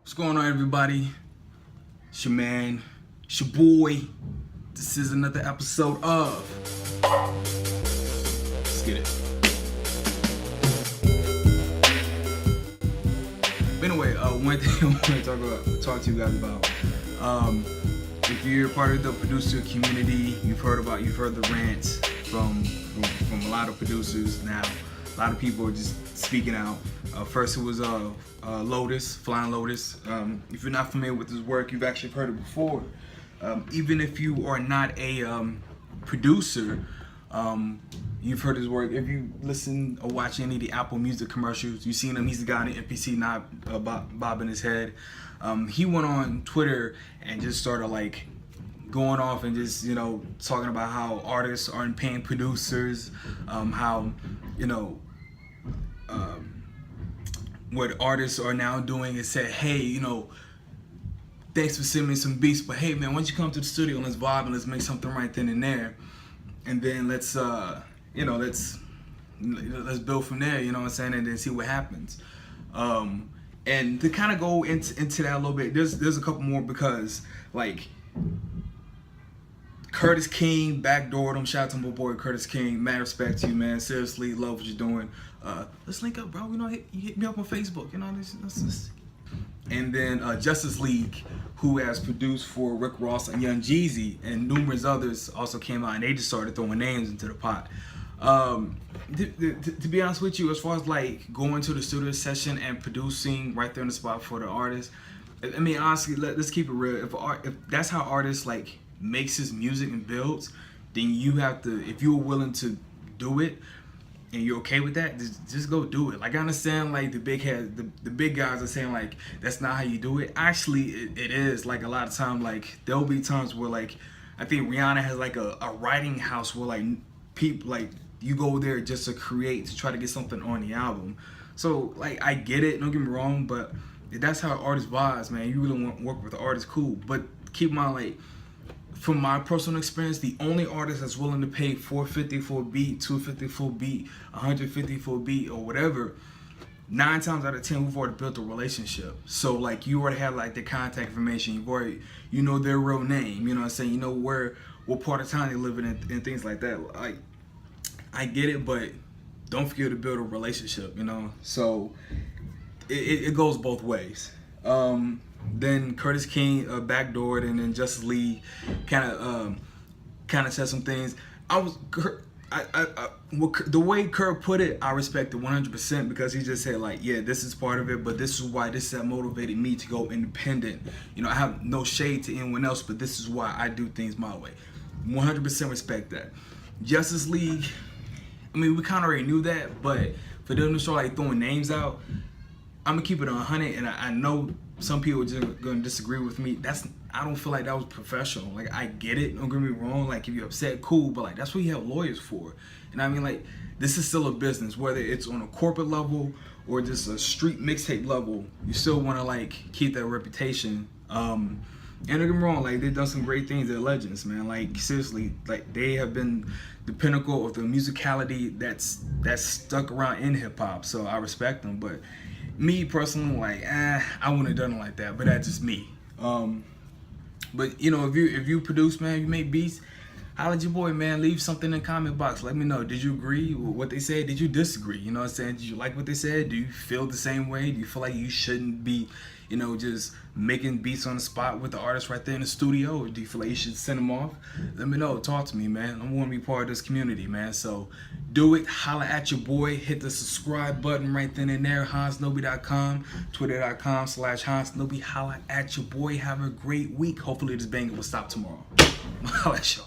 What's going on, everybody? It's your man, it's your boy. This is another episode of Let's Get It. But anyway, one thing I want to talk to you guys about. If you're part of the producer community, you've heard the rants from a lot of producers now. A lot of people are just speaking out. First it was Lotus, Flying Lotus. If you're not familiar with his work, you've actually heard it before. Even if you are not a producer, you've heard his work. If you listen or watch any of the Apple Music commercials, you've seen him. He's the guy in the NPC not bobbing his head. He went on Twitter and just started like going off and just, talking about how artists aren't paying producers, how, what artists are now doing is say, hey, thanks for sending me some beats, but hey man, why don't you come to the studio and let's vibe and let's make something right then and there, and then let's build from there, you know what I'm saying, and then see what happens. And to kind of go into that a little bit, there's a couple more, because like Curtis King backdoored him. Shout out to my boy Curtis King. Mad respect to you, man. Seriously, love what you're doing. Let's link up, bro. You hit me up on Facebook. This. And then j.u.s.t.i.c.e, who has produced for Rick Ross and Young Jeezy, and numerous others also came out, and they just started throwing names into the pot. To be honest with you, as far as like going to the studio session and producing right there on the spot for the artist, I mean, honestly, let's keep it real. If that's how artists like makes his music and builds, then you have to, if you're willing to do it and you're okay with that, just go do it. Like, I understand like the big guys are saying like that's not how you do it. Actually, it is. Like, a lot of time, like there'll be times where like I think Rihanna has like a writing house where like people, like, you go there just to create, to try to get something on the album. So like, I get it, don't get me wrong, but if that's how artists vibes, man, you really want to work with the artist, cool. But keep in mind, like, from my personal experience, the only artist that's willing to pay $450 for a beat, $250 for a beat, $150 for a beat, or whatever, 9 times out of 10, we've already built a relationship. So like, you already have like their contact information, you've already, their real name, you know what I'm saying, what part of town they live in, and things like that. Like, I get it, but don't forget to build a relationship, So it goes both ways. Then Curtis King backdoored, and then j.u.s.t.i.c.e kind of said some things. The way Kurt put it, I respect it 100%, because he just said like, yeah, this is part of it, but this is why this that motivated me to go independent. I have no shade to anyone else, but this is why I do things my way. 100% respect that. j.u.s.t.i.c.e, I mean, we kind of already knew that, but for them to start like throwing names out, I'm gonna keep it 100, and I know some people are just gonna disagree with me. I don't feel like that was professional. Like, I get it, don't get me wrong. Like, if you're upset, cool, but like, that's what you have lawyers for. And I mean, like, this is still a business, whether it's on a corporate level or just a street mixtape level. You still want to like keep that reputation. And don't get me wrong, like, they've done some great things. They're legends, man. Like, seriously, like, they have been the pinnacle of the musicality that's stuck around in hip hop. So I respect them. But me personally, like, I wouldn't have done it like that. But that's just me. But if you produce, man, you make beats, holla at your boy, man. Leave something in the comment box. Let me know. Did you agree with what they said? Did you disagree? You know what I'm saying? Did you like what they said? Do you feel the same way? Do you feel like you shouldn't be, just making beats on the spot with the artist right there in the studio? Or do you feel like you should send them off? Let me know. Talk to me, man. I want to be part of this community, man. So do it. Holla at your boy. Hit the subscribe button right then and there. HansNobe.com, Twitter.com/HansNobe. Holla at your boy. Have a great week. Hopefully this banger will stop tomorrow. Holla at y'all.